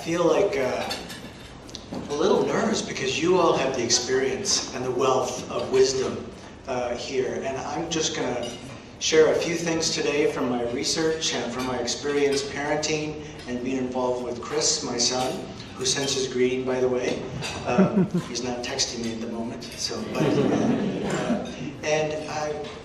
feel like a little nervous because you all have the experience and the wealth of wisdom here. And I'm just going to share a few things today from my research and from my experience parenting and being involved with Chris, my son, who sends his greeting, by the way. He's not texting me at the moment, so. And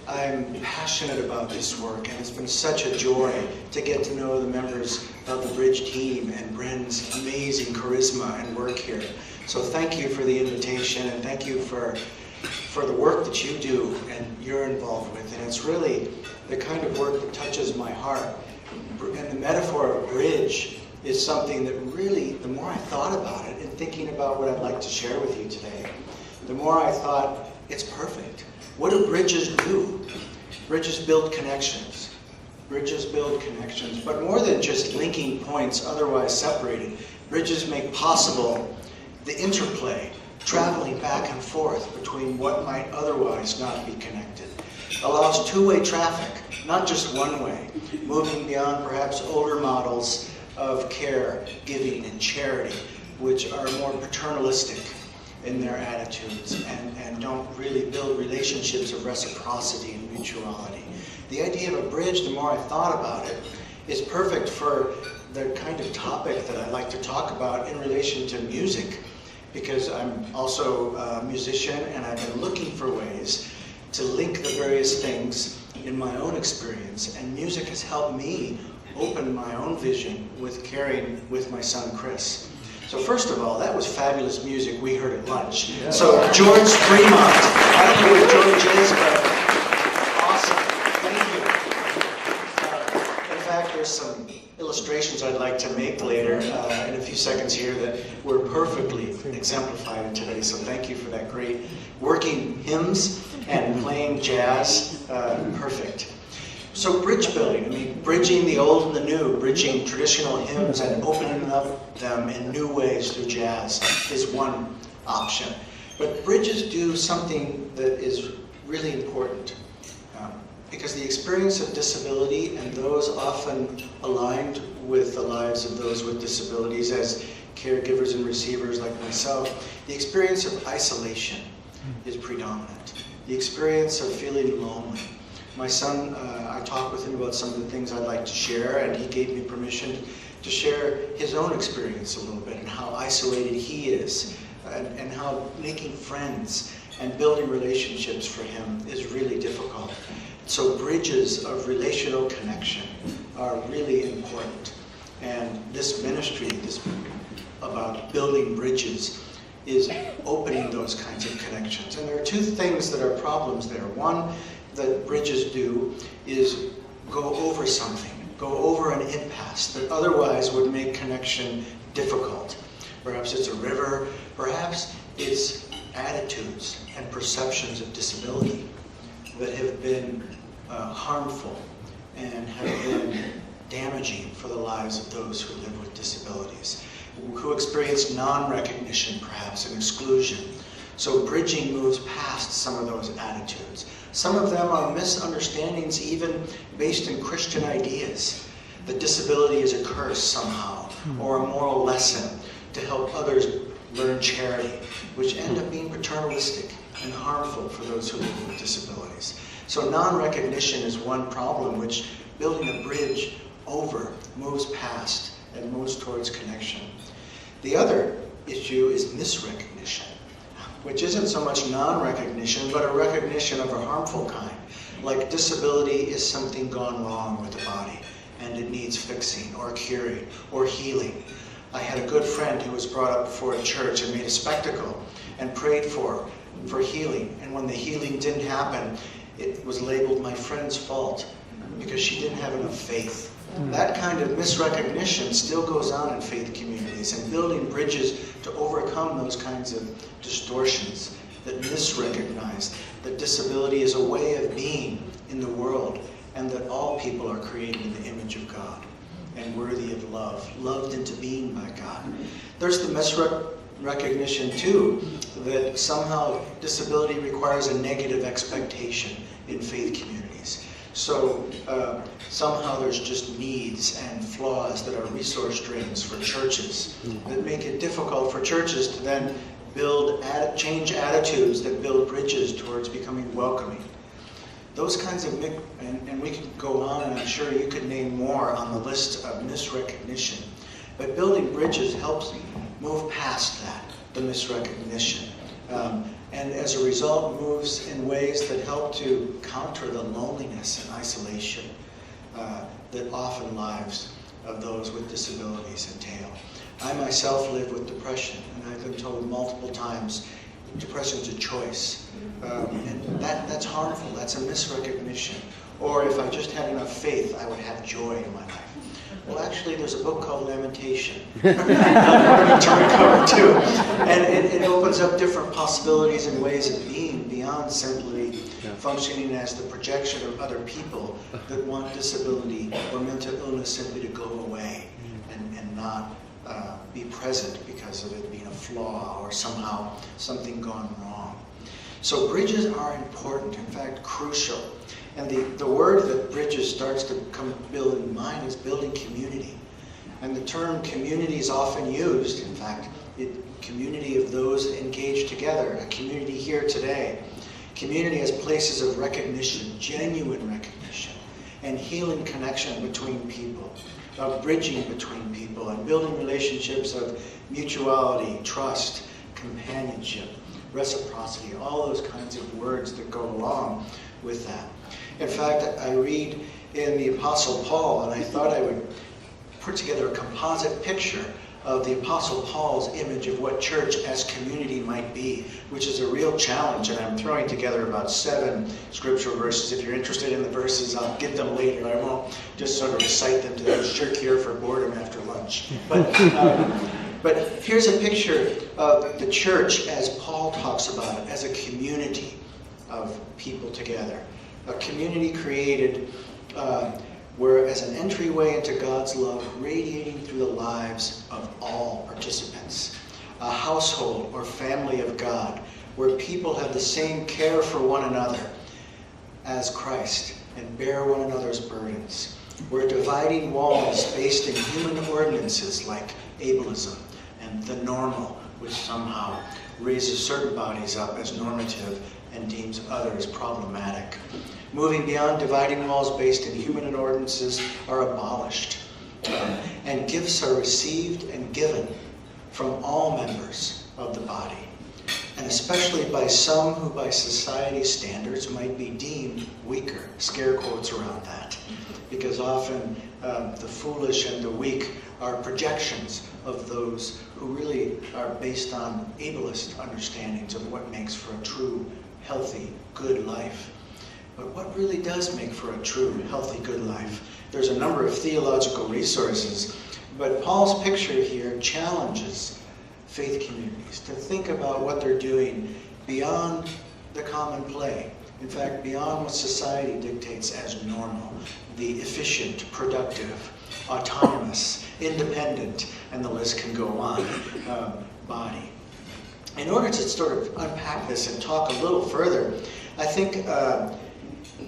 I'm passionate about this work, and it's been such a joy to get to know the members of the Bridge team and Bren's amazing charisma and work here. So thank you for the invitation, and thank you for the work that you do and you're involved with. And it's really the kind of work that touches my heart. And the metaphor of bridge is something that really, the more I thought about it and thinking about what I'd like to share with you today, the more I thought, it's perfect. What do bridges do? Bridges build connections. Bridges build connections. But more than just linking points otherwise separated, bridges make possible the interplay, traveling back and forth between what might otherwise not be connected. Allows two-way traffic, not just one way, moving beyond perhaps older models of care, giving, and charity, which are more paternalistic in their attitudes and don't really build relationships of reciprocity and mutuality. The idea of a bridge, the more I thought about it, is perfect for the kind of topic that I like to talk about in relation to music, because I'm also a musician and I've been looking for ways to link the various things in my own experience, and music has helped me open my own vision with caring with my son Chris. So first of all, that was fabulous music we heard at lunch. Yeah. So George Fremont, I don't know where George is, but awesome, thank you. In fact, there's some illustrations I'd like to make later in a few seconds here that were perfectly exemplified in today. So thank you for that great working hymns and playing jazz, perfect. So bridge building, I mean, bridging the old and the new, bridging traditional hymns and opening up them in new ways through jazz is one option. But bridges do something that is really important because the experience of disability and those often aligned with the lives of those with disabilities as caregivers and receivers like myself, the experience of isolation is predominant. The experience of feeling lonely. My son, I talked with him about some of the things I'd like to share, and he gave me permission to share his own experience a little bit and how isolated he is and how making friends and building relationships for him is really difficult. So bridges of relational connection are really important. And this ministry, this about building bridges, is opening those kinds of connections. And there are two things that are problems there. One that bridges do is go over something, go over an impasse that otherwise would make connection difficult. Perhaps it's a river, perhaps it's attitudes and perceptions of disability that have been harmful and have been damaging for the lives of those who live with disabilities, who experience non-recognition perhaps and exclusion. So bridging moves past some of those attitudes. Some of them are misunderstandings even based in Christian ideas, that disability is a curse somehow, or a moral lesson to help others learn charity, which end up being paternalistic and harmful for those who live with disabilities. So non-recognition is one problem which building a bridge over moves past and moves towards connection. The other issue is misrecognition, which isn't so much non-recognition, but a recognition of a harmful kind. Like disability is something gone wrong with the body, and it needs fixing, or curing, or healing. I had a good friend who was brought up before a church and made a spectacle and prayed for healing. And when the healing didn't happen, it was labeled my friend's fault because she didn't have enough faith. That kind of misrecognition still goes on in faith communities, and building bridges to overcome those kinds of distortions that misrecognize that disability is a way of being in the world and that all people are created in the image of God and worthy of love, loved into being by God. There's the misrecognition too that somehow disability requires a negative expectation in faith communities. So somehow there's just needs and flaws that are resource drains for churches that make it difficult for churches to then change attitudes that build bridges towards becoming welcoming. Those kinds of, and we could go on, and I'm sure you could name more on the list of misrecognition. But building bridges helps move past that, the misrecognition. And as a result, moves in ways that help to counter the loneliness and isolation that often lives of those with disabilities entail. I myself live with depression, and I've been told multiple times, depression's a choice. And that's harmful, that's a misrecognition. Or if I just had enough faith, I would have joy in my life. Well, actually, there's a book called Lamentation. Learning to recover too. And it opens up different possibilities and ways of being beyond simply functioning as the projection of other people that want disability or mental illness simply to go away and not be present because of it being a flaw or somehow something gone wrong. So bridges are important, in fact, crucial. And the word that bridges starts to build in mind is building community. And the term community is often used, in fact, community of those engaged together, a community here today. Community as places of recognition, genuine recognition, and healing connection between people, of bridging between people, and building relationships of mutuality, trust, companionship, reciprocity, all those kinds of words that go along with that. In fact, I read in the Apostle Paul, and I thought I would put together a composite picture of the Apostle Paul's image of what church as community might be, which is a real challenge, and I'm throwing together about 7 scriptural verses. If you're interested in the verses, I'll get them later. I won't just sort of recite them to those shirk here for boredom after lunch. But here's a picture of the church as Paul talks about it, as a community of people together. A community created where as an entryway into God's love radiating through the lives of all participants. A household or family of God where people have the same care for one another as Christ and bear one another's burdens. Where dividing walls based in human ordinances like ableism and the normal, which somehow raises certain bodies up as normative and deems others problematic. Moving beyond dividing walls based in human ordinances are abolished, and gifts are received and given from all members of the body, and especially by some who by society's standards might be deemed weaker. Scare quotes around that, because often the foolish and the weak are projections of those who really are based on ableist understandings of what makes for a true, healthy, good life. But what really does make for a true, healthy, good life? There's a number of theological resources, but Paul's picture here challenges faith communities to think about what they're doing beyond the common play. In fact, beyond what society dictates as normal, the efficient, productive, autonomous, independent, and the list can go on, body. In order to sort of unpack this and talk a little further, I think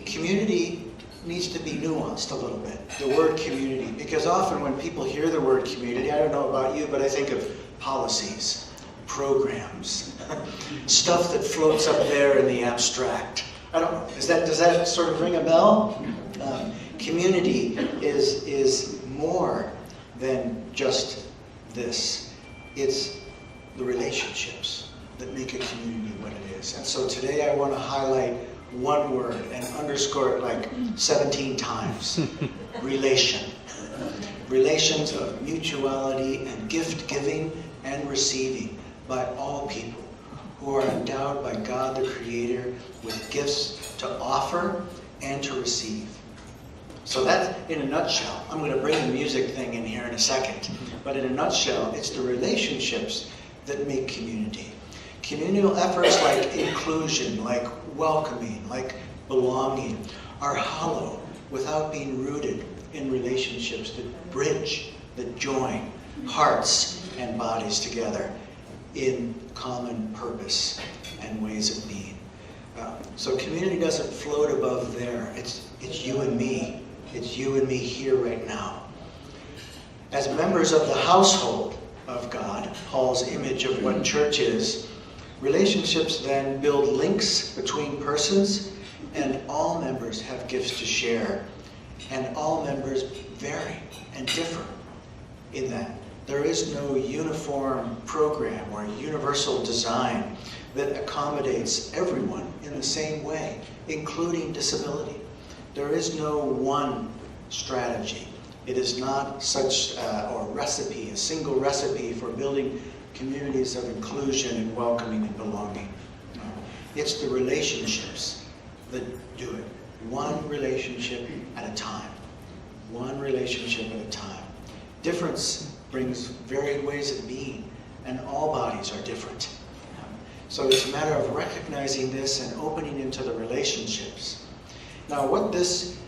community needs to be nuanced a little bit, the word community, because often when people hear the word community, I don't know about you, but I think of policies, programs, stuff that floats up there in the abstract. I don't know, does that sort of ring a bell? Community is more than just this. It's the relationships that make a community what it is. And so today I want to highlight one word and underscore it like 17 times. Relation. Relations of mutuality and gift giving and receiving by all people who are endowed by God the Creator with gifts to offer and to receive. So that's in a nutshell. I'm going to bring the music thing in here in a second. But in a nutshell, it's the relationships that make community. Communal efforts like inclusion, like welcoming, like belonging, are hollow without being rooted in relationships that bridge, that join hearts and bodies together in common purpose and ways of being. So community doesn't float above there. It's you and me. It's you and me here right now. As members of the household of God, Paul's image of what church is, relationships then build links between persons, and all members have gifts to share, and all members vary and differ in that. There is no uniform program or universal design that accommodates everyone in the same way, including disability. There is no one strategy. It is not such or recipe, a single recipe for building communities of inclusion and welcoming and belonging. It's the relationships that do it. One relationship at a time. One relationship at a time. Difference brings varied ways of being, and all bodies are different. So it's a matter of recognizing this and opening into the relationships. Now, what this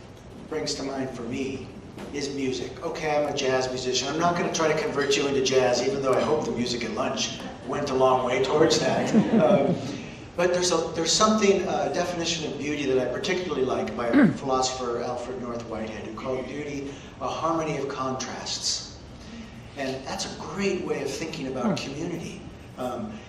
brings to mind for me is music. Okay, I'm a jazz musician. I'm not going to try to convert you into jazz, even though I hope the music at lunch went a long way towards that. But there's something, a definition of beauty that I particularly like by philosopher Alfred North Whitehead, who called beauty a harmony of contrasts. And that's a great way of thinking about community.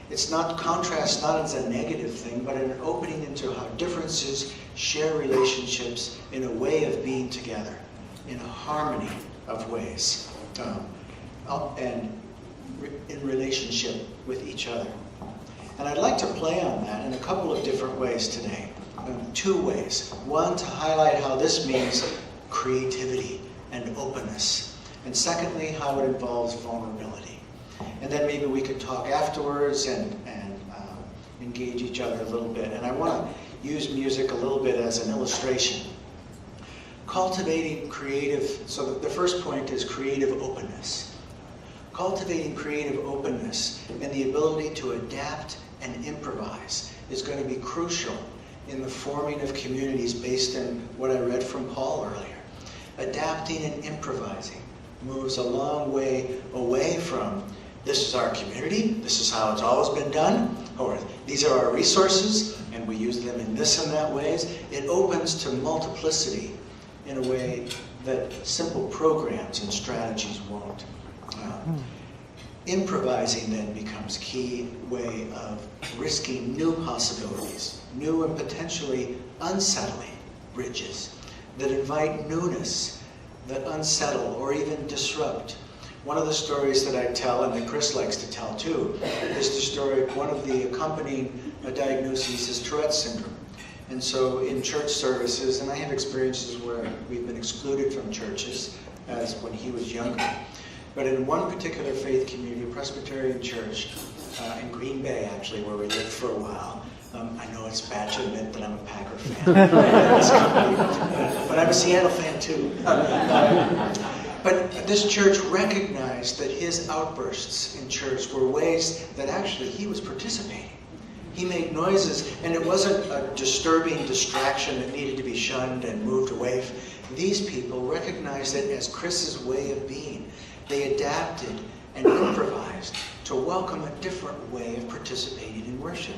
It's not contrast, not as a negative thing, but an opening into how differences share relationships in a way of being together, in a harmony of ways, and in relationship with each other. And I'd like to play on that in a couple of different ways today. Two ways. One, to highlight how this means creativity and openness. And secondly, how it involves vulnerability. And then maybe we could talk afterwards and engage each other a little bit. And I want to use music a little bit as an illustration. Cultivating creative, so the first point is creative openness. Cultivating creative openness and the ability to adapt and improvise is going to be crucial in the forming of communities based on what I read from Paul earlier. Adapting and improvising moves a long way away from this is our community, this is how it's always been done, or these are our resources and we use them in this and that ways. It opens to multiplicity in a way that simple programs and strategies won't. Improvising then becomes key way of risking new possibilities, new and potentially unsettling bridges that invite newness, that unsettle or even disrupt. One of the stories that I tell, and that Chris likes to tell too, is the story of one of the accompanying diagnoses is Tourette's syndrome. And so in church services, and I have experiences where we've been excluded from churches, as when he was younger. But in one particular faith community, a Presbyterian church, in Green Bay actually, where we lived for a while, I know it's bad to admit that I'm a Packer fan, but I'm a Seattle fan too. But this church recognized that his outbursts in church were ways that actually he was participating. He made noises, and it wasn't a disturbing distraction that needed to be shunned and moved away. These people recognized it as Chris's way of being. They adapted and improvised to welcome a different way of participating in worship.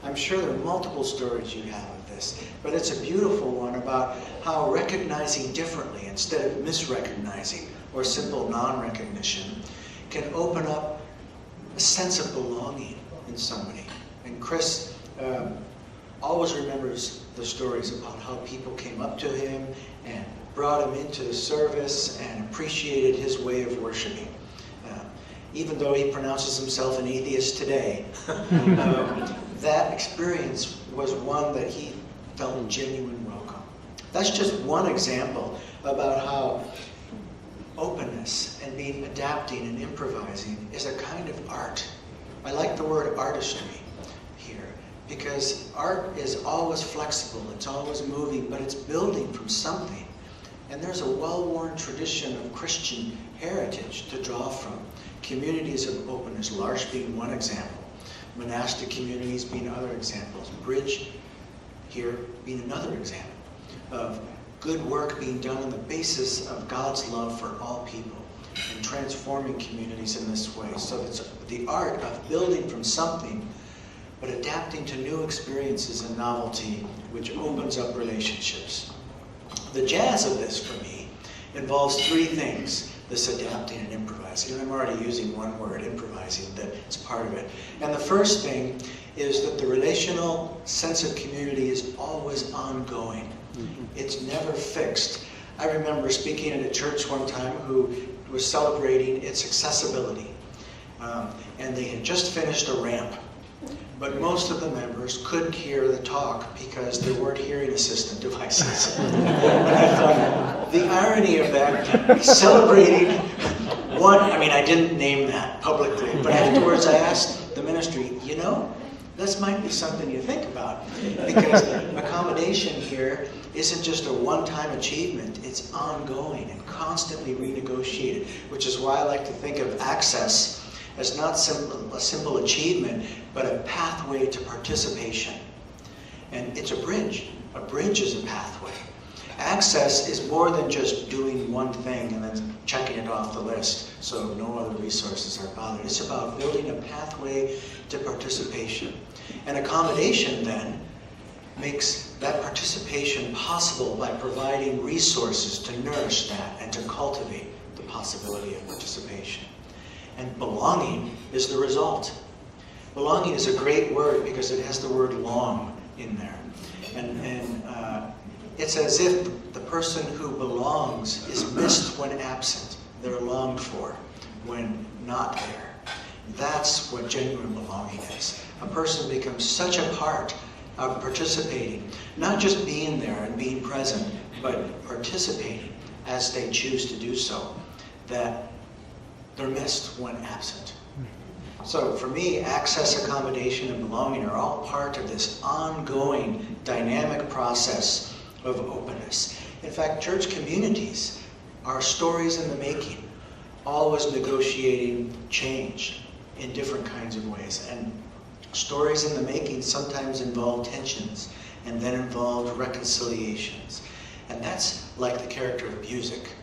I'm sure there are multiple stories you have of this, but it's a beautiful one about how recognizing differently instead of misrecognizing or simple non-recognition can open up a sense of belonging in somebody. And Chris always remembers the stories about how people came up to him and brought him into the service and appreciated his way of worshiping. Even though he pronounces himself an atheist today, that experience was one that he felt genuine welcome. That's just one example about how openness and being adapting and improvising is a kind of art. I like the word artistry here because art is always flexible, it's always moving, but it's building from something. And there's a well-worn tradition of Christian heritage to draw from. Communities of openness, L'Arche being one example, monastic communities being other examples, Bridge here being another example of good work being done on the basis of God's love for all people and transforming communities in this way. So it's the art of building from something but adapting to new experiences and novelty, which opens up relationships. The jazz of this, for me, involves three things: this adapting and improvising. And I'm already using one word, improvising, that's part of it. And the first thing is that the relational sense of community is always ongoing. It's never fixed. I remember speaking at a church one time who was celebrating its accessibility. And they had just finished a ramp. But most of the members couldn't hear the talk because there weren't hearing assistant devices. And I thought, the irony of that, celebrating one, I mean, I didn't name that publicly, but afterwards I asked the ministry, you know, this might be something you think about, because accommodation here isn't just a one-time achievement, it's ongoing and constantly renegotiated, which is why I like to think of access as not a simple achievement, but a pathway to participation. And it's a bridge. A bridge is a pathway. Access is more than just doing one thing and then checking it off the list so no other resources are bothered. It's about building a pathway to participation. And accommodation then makes that participation possible by providing resources to nourish that and to cultivate the possibility of participation. And belonging is the result. Belonging is a great word because it has the word long in there. And it's as if the person who belongs is missed when absent. They're longed for when not there. That's what genuine belonging is. A person becomes such a part of participating, not just being there and being present, but participating as they choose to do so, that they're missed when absent. So for me, access, accommodation, and belonging are all part of this ongoing dynamic process of openness. In fact, church communities are stories in the making, always negotiating change in different kinds of ways. And stories in the making sometimes involve tensions and then involve reconciliations. And that's like the character of music.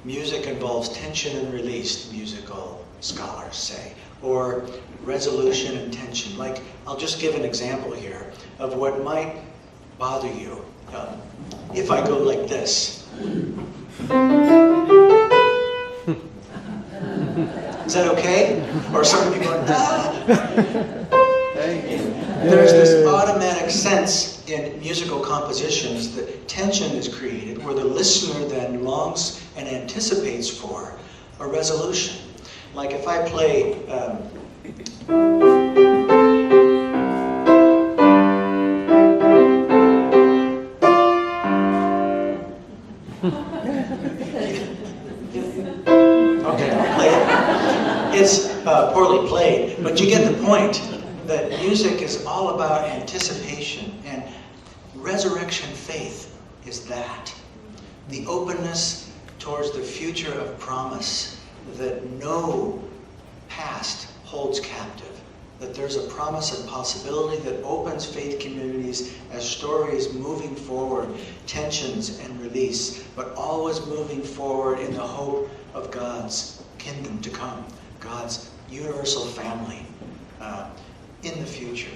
Music involves tension and release, musical scholars say, or resolution and tension. Like, I'll just give an example here of what might bother you if I go like this. Is that okay? Or some people are, There's this automatic sense in musical compositions that tension is created where the listener then longs and anticipates for a resolution. Like if I play okay, I'll play it. It's poorly played, but you get the point that music is all about anticipation, and resurrection faith is that. The openness towards the future of promise that no past holds captive, that there's a promise and possibility that opens faith communities as stories moving forward, tensions and release, but always moving forward in the hope of God's kingdom to come, God's universal family in the future.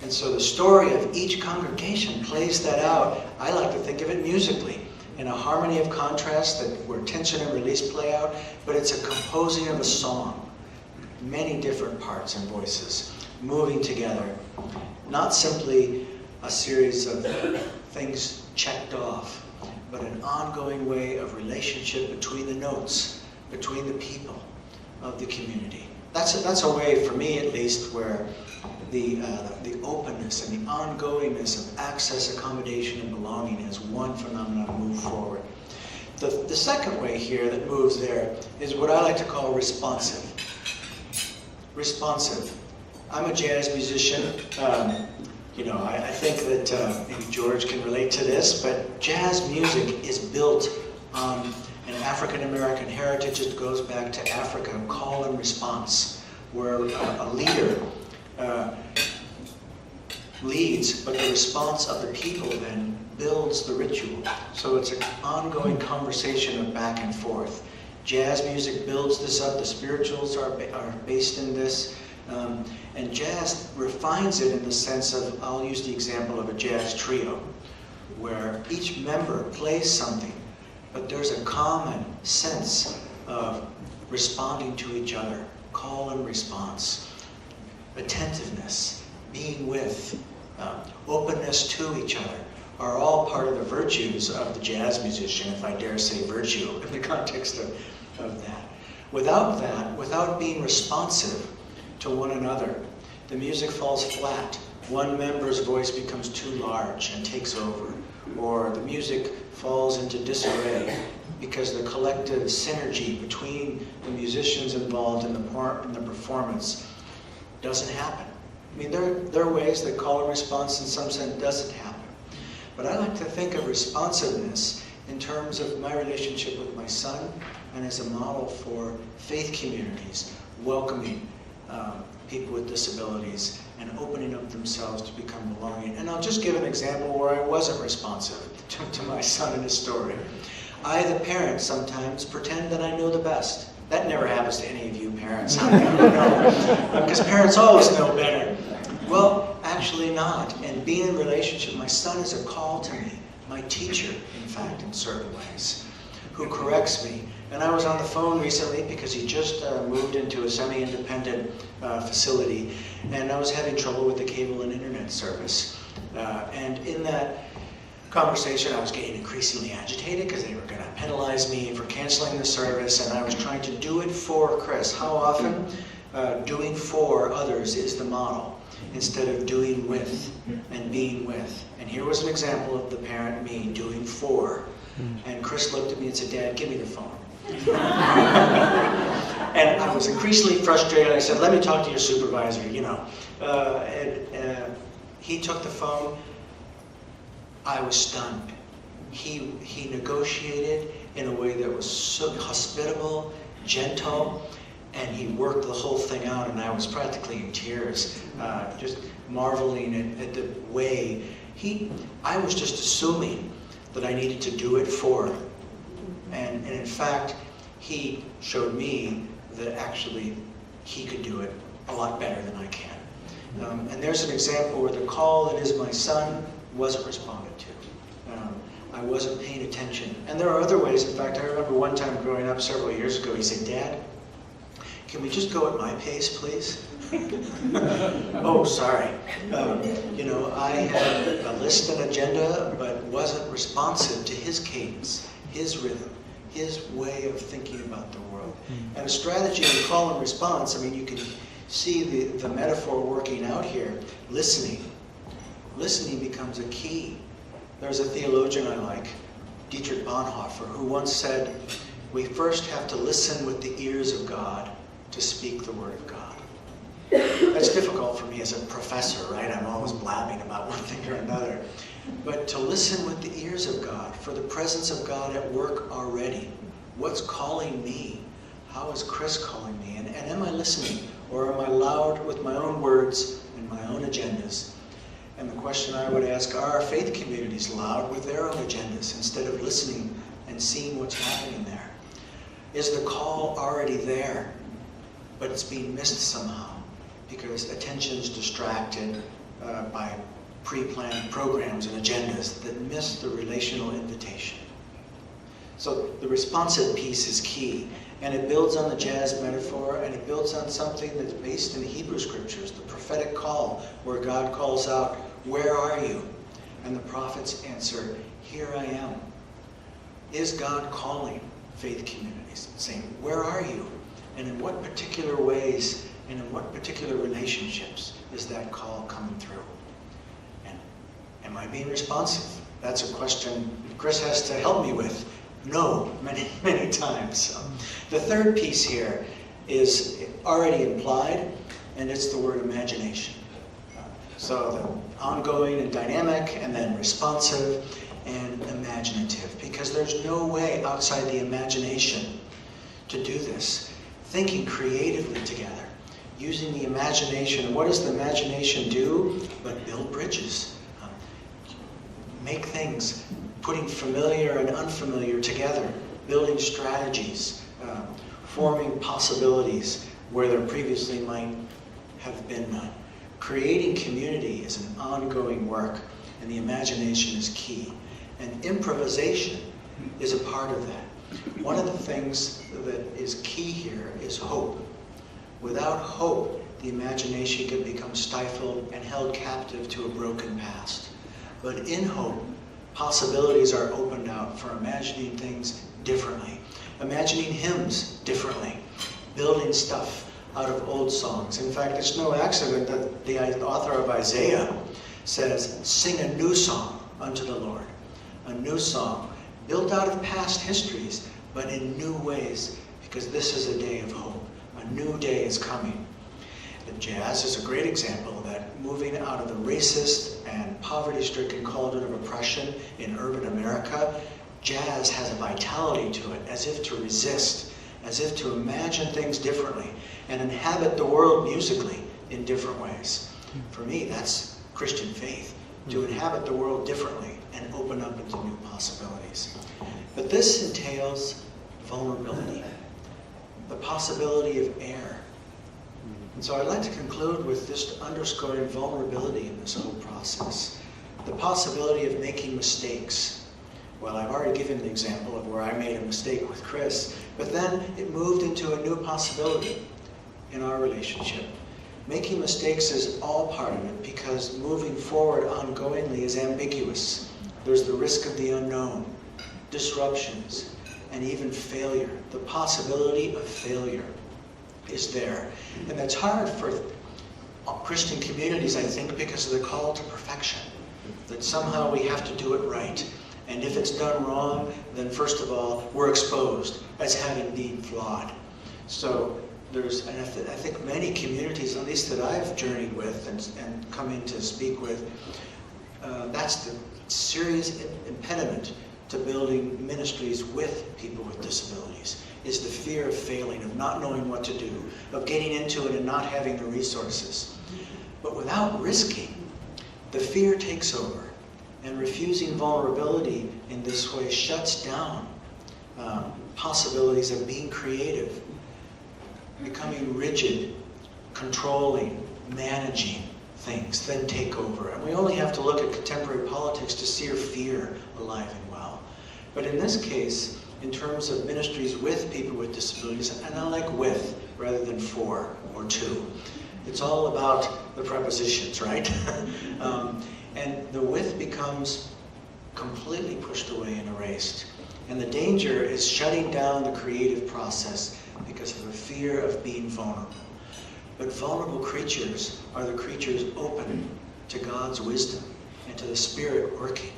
And so the story of each congregation plays that out. I like to think of it musically, in a harmony of contrast where tension and release play out, but it's a composing of a song. Many different parts and voices moving together. Not simply a series of things checked off, but an ongoing way of relationship between the notes, between the people of the community. That's a way, for me at least, where the openness and the ongoingness of access, accommodation, and belonging is one phenomenon to move forward. The second way here that moves there is what I like to call responsive. Responsive. I'm a jazz musician. I think that maybe George can relate to this, but jazz music is built on an African-American heritage that goes back to Africa, call and response, where a leader leads, but the response of the people then builds the ritual. So it's an ongoing conversation of back and forth. Jazz music builds this up. The spirituals are based in this. And jazz refines it in the sense of, I'll use the example of a jazz trio, where each member plays something, but there's a common sense of responding to each other, call and response, attentiveness, being with, openness to each other, are all part of the virtues of the jazz musician, if I dare say virtue, in the context of that. Without that, without being responsive to one another, the music falls flat. One member's voice becomes too large and takes over, or the music falls into disarray because the collective synergy between the musicians involved in the performance doesn't happen. I mean, there are ways that call and response in some sense doesn't happen. But I like to think of responsiveness in terms of my relationship with my son and as a model for faith communities, welcoming people with disabilities and opening up themselves to become belonging. And I'll just give an example where I wasn't responsive to my son and his story. I, the parent, sometimes pretend that I know the best. That never happens to any of you parents. Because parents always know better. Well, actually not. And being in relationship, my son is a call to me, my teacher, in fact, in certain ways, who corrects me. And I was on the phone recently because he just moved into a semi-independent facility, and I was having trouble with the cable and internet service. And in that conversation, I was getting increasingly agitated because they were going to penalize me for canceling the service, and I was trying to do it for Chris. How often doing for others is the model, instead of doing with and being with. And here was an example of the parent me doing for. And Chris looked at me and said, "Dad, give me the phone." And I was increasingly frustrated. I said, "Let me talk to your supervisor, you know." He took the phone. I was stunned. He negotiated in a way that was so hospitable, gentle, and he worked the whole thing out, and I was practically in tears, just marveling at the way I was just assuming that I needed to do it for him. And in fact, he showed me that actually he could do it a lot better than I can. And there's an example where the call that is my son wasn't responded to. I wasn't paying attention. And there are other ways. In fact, I remember one time growing up several years ago, he said, "Dad, can we just go at my pace, please?" Oh, sorry. You know, I had a list and agenda, but wasn't responsive to his cadence, his rhythm, his way of thinking about the world. And a strategy in call and response, I mean, you can see the metaphor working out here. Listening. Listening becomes a key. There's a theologian I like, Dietrich Bonhoeffer, who once said, "We first have to listen with the ears of God to speak the word of God." That's difficult for me as a professor, right? I'm always blabbing about one thing or another. But to listen with the ears of God, for the presence of God at work already. What's calling me? How is Chris calling me? And am I listening? Or am I loud with my own words and my own agendas? And the question I would ask, are our faith communities loud with their own agendas instead of listening and seeing what's happening there? Is the call already there, but it's being missed somehow because attention is distracted by pre-planned programs and agendas that miss the relational invitation? So the responsive piece is key, and it builds on the jazz metaphor, and it builds on something that's based in the Hebrew scriptures, the prophetic call, where God calls out, "Where are you?" And the prophets answer, "Here I am." Is God calling faith communities, saying, "Where are you?" And in what particular ways and in what particular relationships is that call coming through? And am I being responsive? That's a question Chris has to help me with. No, many, many times. So the third piece here is already implied, and it's the word imagination. So the ongoing and dynamic, and then responsive and imaginative, because there's no way outside the imagination to do this. Thinking creatively together, using the imagination. What does the imagination do? But build bridges, make things, putting familiar and unfamiliar together, building strategies, forming possibilities where there previously might have been none. Creating community is an ongoing work, and the imagination is key. And improvisation is a part of that. One of the things that is key here is hope. Without hope, the imagination can become stifled and held captive to a broken past. But in hope, possibilities are opened out for imagining things differently, imagining hymns differently, building stuff out of old songs. In fact, it's no accident that the author of Isaiah says, "Sing a new song unto the Lord." A new song built out of past histories, but in new ways, because this is a day of hope. A new day is coming. And jazz is a great example of that, moving out of the racist and poverty-stricken cauldron of oppression in urban America. Jazz has a vitality to it, as if to resist, as if to imagine things differently and inhabit the world musically in different ways. For me, that's Christian faith, to inhabit the world differently and open up into new possibilities. But this entails vulnerability, the possibility of error. And so I'd like to conclude with just underscoring vulnerability in this whole process. The possibility of making mistakes. Well, I've already given an example of where I made a mistake with Chris, but then it moved into a new possibility in our relationship. Making mistakes is all part of it, because moving forward ongoingly is ambiguous. There's the risk of the unknown, disruptions, and even failure. The possibility of failure is there. And that's hard for Christian communities, I think, because of the call to perfection. That somehow we have to do it right. And if it's done wrong, then first of all, we're exposed as having been flawed. So there's, and I think many communities, at least that I've journeyed with and come in to speak with, that's the serious impediment to building ministries with people with disabilities, is the fear of failing, of not knowing what to do, of getting into it and not having the resources. But without risking, the fear takes over, and refusing vulnerability in this way shuts down possibilities of being creative, becoming rigid, controlling, managing things, then take over. And we only have to look at contemporary politics to see fear alive and well. But in this case, in terms of ministries with people with disabilities, and I like with rather than for or to, it's all about the prepositions, right? And the with becomes completely pushed away and erased. And the danger is shutting down the creative process because of a fear of being vulnerable. But vulnerable creatures are the creatures open to God's wisdom and to the Spirit working.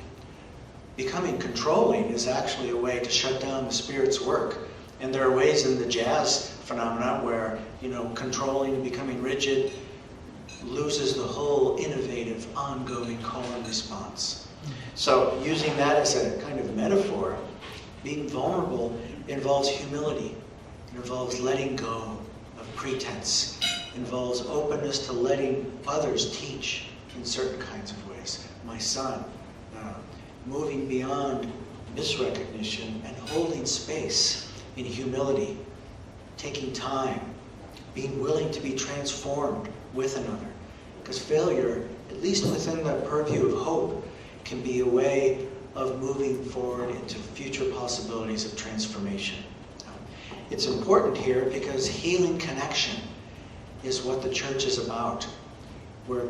Becoming controlling is actually a way to shut down the Spirit's work. And there are ways in the jazz phenomena where, controlling and becoming rigid loses the whole innovative, ongoing call and response. So using that as a kind of metaphor, being vulnerable involves humility. It involves letting go of pretense. It involves openness to letting others teach in certain kinds of ways. My son, moving beyond misrecognition and holding space in humility, taking time, being willing to be transformed with another. Because failure, at least within the purview of hope, can be a way of moving forward into future possibilities of transformation. It's important here because healing connection is what the church is about, where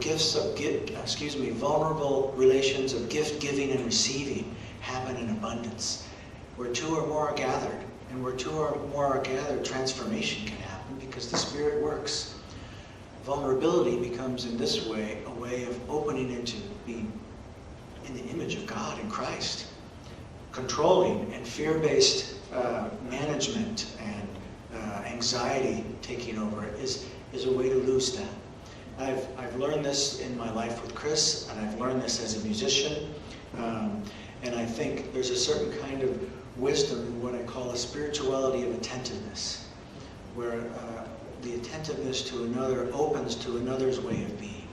vulnerable relations of gift giving and receiving happen in abundance. Where two or more are gathered, and where two or more are gathered, transformation can happen because the Spirit works. Vulnerability becomes, in this way, a way of opening into being in the image of God in Christ. Controlling and fear-based management and anxiety taking over it is a way to lose that. I've learned this in my life with Chris, and I've learned this as a musician, and I think there's a certain kind of wisdom in what I call a spirituality of attentiveness, where the attentiveness to another opens to another's way of being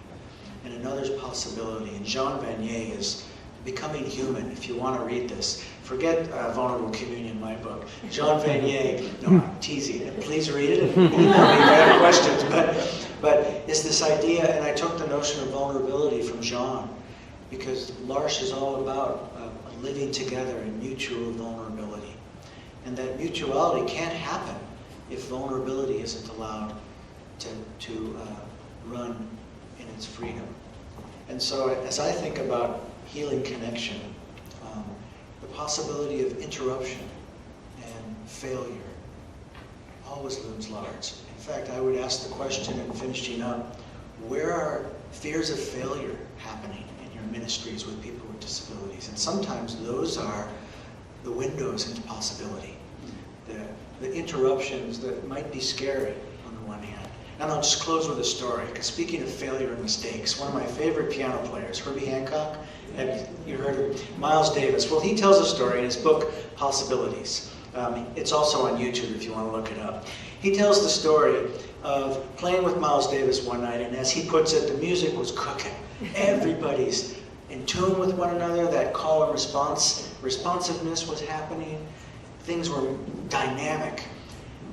and another's possibility. And Jean Vanier is Becoming Human. If you want to read this, forget Vulnerable Communion, my book. Jean Vanier, no, I'm teasing it. Please read it and email me if you have questions. But it's this idea, and I took the notion of vulnerability from Jean, because L'Arche is all about living together in mutual vulnerability. And that mutuality can't happen if vulnerability isn't allowed to run in its freedom. And so as I think about healing connection, the possibility of interruption and failure always looms large. In fact, I would ask the question in finishing up, where are fears of failure happening in your ministries with people with disabilities? And sometimes those are the windows into possibility, the interruptions that might be scary on the one hand. And I'll just close with a story, because speaking of failure and mistakes, one of my favorite piano players, Herbie Hancock, have you heard of Miles Davis? Well, he tells a story in his book, Possibilities. It's also on YouTube if you want to look it up. He tells the story of playing with Miles Davis one night, and as he puts it, the music was cooking. Everybody's in tune with one another, that call and responsiveness was happening. Things were dynamic.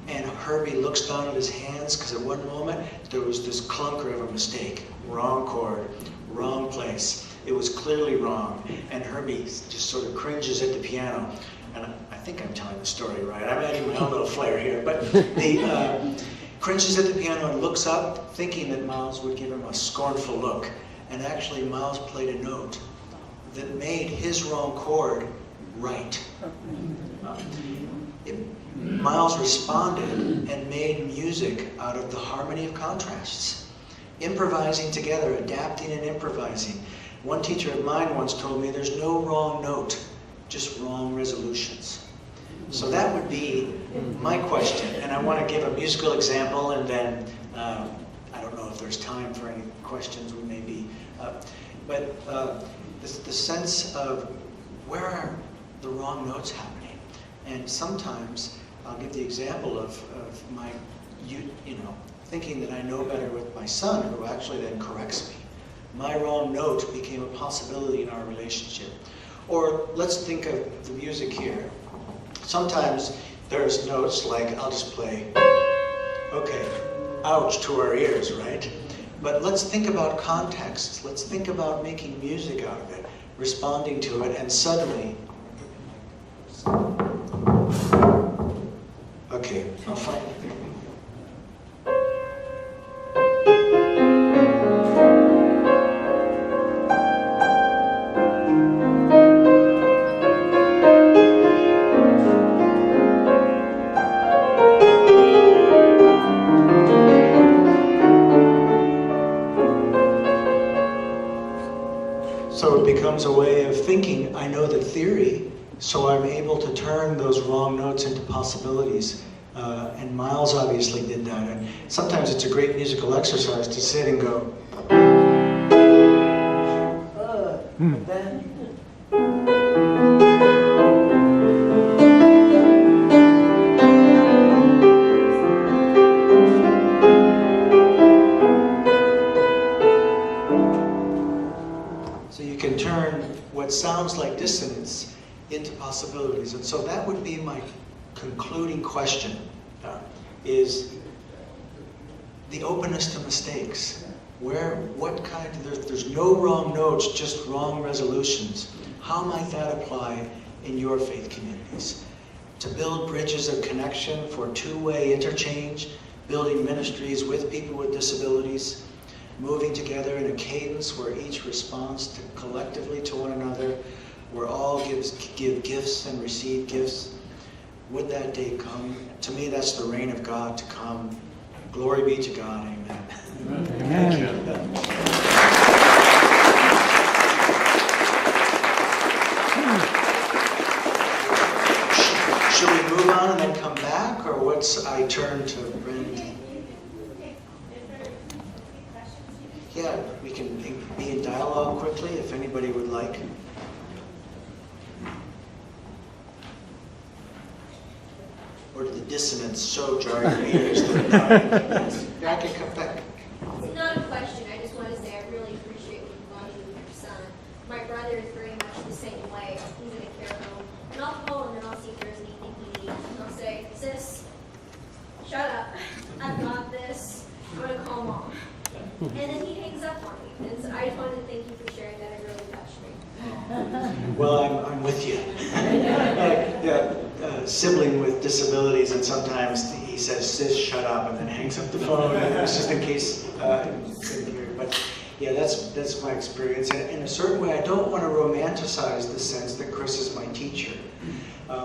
And Herbie looks down at his hands, because at one moment there was this clunker of a mistake. Wrong chord, wrong place. It was clearly wrong. And Herbie just sort of cringes at the piano. And I think I'm telling the story right. I'm adding my own little flair here. But he cringes at the piano and looks up, thinking that Miles would give him a scornful look. And actually, Miles played a note that made his wrong chord right. Miles responded and made music out of the harmony of contrasts. Improvising together, adapting and improvising. One teacher of mine once told me there's no wrong note, just wrong resolutions. So that would be my question. And I want to give a musical example, and then I don't know if there's time for any questions. We may be. But the sense of where are the wrong notes happening? And sometimes I'll give the example of my, thinking that I know better with my son, who actually then corrects me. My wrong note became a possibility in our relationship. Or let's think of the music here. Sometimes there's notes like, I'll just play, okay, ouch to our ears, right? But let's think about context. Let's think about making music out of it, responding to it, and suddenly, okay, I'll find it. So it becomes a way of thinking, I know the theory, so I'm able to turn those wrong notes into possibilities. And Miles obviously did that. And sometimes it's a great musical exercise to sit and go, and then, so you can turn what sounds like dissonance into possibilities. And so that would be my concluding question, is the openness to mistakes. There's no wrong notes, just wrong resolutions. How might that apply in your faith communities? To build bridges of connection for two-way interchange, building ministries with people with disabilities, moving together in a cadence where each responds collectively to one another, where all give gifts and receive gifts. Would that day come? To me, that's the reign of God to come. Glory be to God. Amen. Thank you. Should we move on and then come back, or I turn to Randy? Yeah, we can be in dialogue quickly if anybody would like. Or did the dissonance so jar your ears that I can come back? It's not a question. I just want to say I really appreciate what you do with your son. My brother is very much the same way. He's in a care home. And I'll call him and I'll see if there's anything he needs. And I'll say, sis, shut up. I've got this. I'm going to call mom. And then he hangs up on me. And so I just wanted to thank you for sharing that. It really touched me. Well, I'm with you. Sibling with disabilities, and sometimes he says, "Sis, shut up," and then hangs up the phone. It's just in case you couldn't hear. But yeah, that's my experience. And in a certain way, I don't want to romanticize the sense that Chris is my teacher.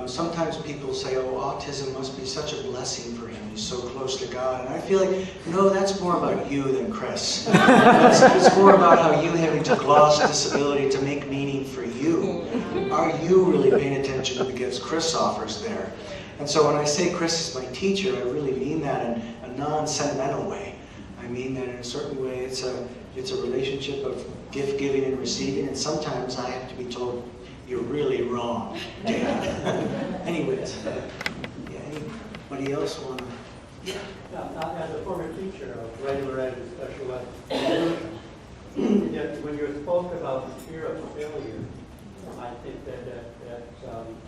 Sometimes people say, "Oh, autism must be such a blessing for him. He's so close to God." And I feel like, no, that's more about you than Chris. It's more about how you having to gloss disability to make meaning for you. Are you really paying attention to the gifts Chris offers there? And so when I say Chris is my teacher, I really mean that in a non-sentimental way. I mean that in a certain way, it's a relationship of gift giving and receiving, and sometimes I have to be told, "You're really wrong, Dad." Anyways, yeah, anybody else want to? Yeah. As a former teacher of regular ed and special ed, yet when you spoke about the fear of failure, I think that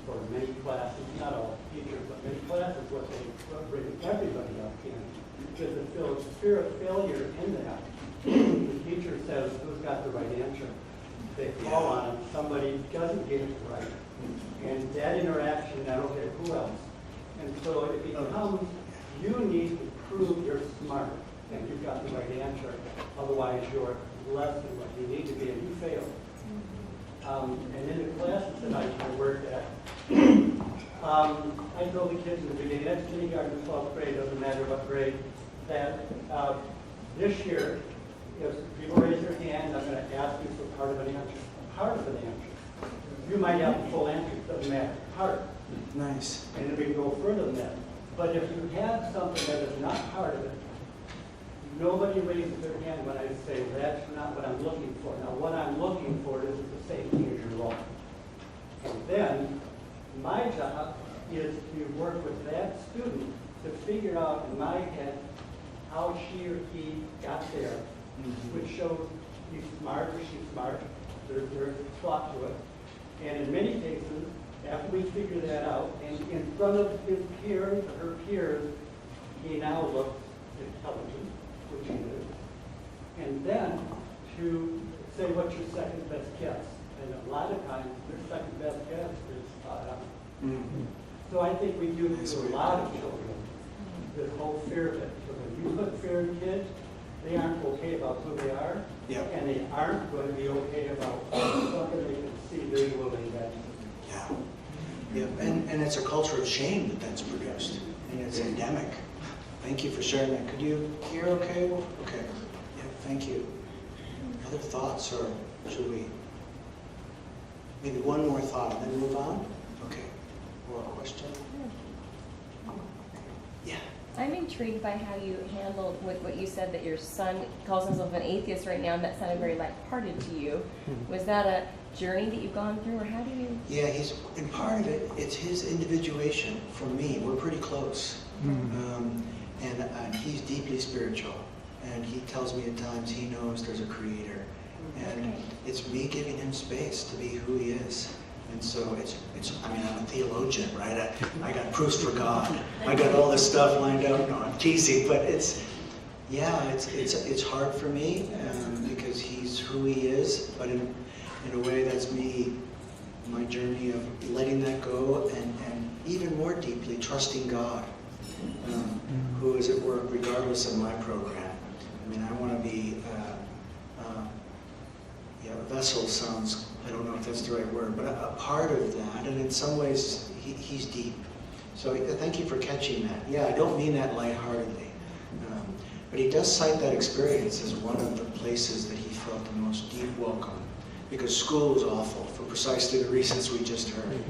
for many classes, not all teachers, but many classes, what they bring everybody up in, because the fear of failure in that. The teacher says, "Who's got the right answer?" They call on him, somebody doesn't get it right. And that interaction, I don't care who else. And so it becomes, you need to prove you're smart and you've got the right answer. Otherwise, you're less than what you need to be and you fail. And in the classes that I worked at, I told the kids in the beginning, that's kindergarten to 12th grade, doesn't matter what grade, that this year, if people raise their hand, I'm going to ask you for part of an answer. Part of an answer. You might have the full answer, it doesn't matter. Part. Nice. And then we can go further than that. But if you have something that is not part of it, nobody raises their hand when I say, "That's not what I'm looking for." Now, what I'm looking for is the same thing as your law. And then, my job is to work with that student to figure out in my head how she or he got there, which shows he's smart or she's smart. There's thought to it. And in many cases, after we figure that out, and in front of his peers or her peers, he now looks intelligent, which he is. And then to say, "What's your second best guess?" And a lot of times, their second best guess is spot on. So I think we do to a lot of children this whole fear of it. So when you put fear in kids, they aren't okay about who they are, and they aren't going to be okay about something they can see visually that. Yeah. Yeah, and it's a culture of shame that's produced, and it's endemic. Thank you for sharing that. Could you hear okay? Okay. Yeah, thank you. Other thoughts, or should we? Maybe one more thought and then move on? Okay. Or a question? Yeah. I'm intrigued by how you handled what you said, that your son calls himself an atheist right now, and that sounded very lighthearted to you. Was that a journey that you've gone through, or how do you? Yeah, and part of it, it's his individuation from me. We're pretty close. And he's deeply spiritual, and he tells me at times he knows there's a creator. And it's me giving him space to be who he is. And so I mean, I'm a theologian, right? I got proofs for God. I got all this stuff lined up. No, I'm teasing, but it's hard for me because he's who he is, but in a way that's me, my journey of letting that go and even more deeply trusting God, who is at work regardless of my program. I mean, I want to be, a vessel sounds, I don't know if that's the right word, but a part of that, and in some ways he's deep. So thank you for catching that. Yeah, I don't mean that lightheartedly, but he does cite that experience as one of the places that he felt the most deep welcome, because school was awful for precisely the reasons we just heard,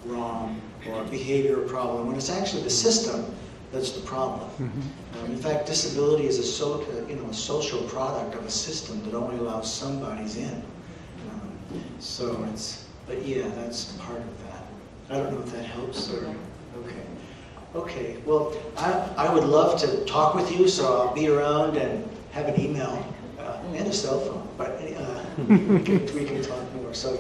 wrong or behavior problem, when it's actually the system that's the problem. In fact, disability is a social product of a system that only allows somebody's in. But yeah, that's part of that. I don't know if that helps or, okay. Okay, well, I would love to talk with you, so I'll be around and have an email and a cell phone, but we can talk more. So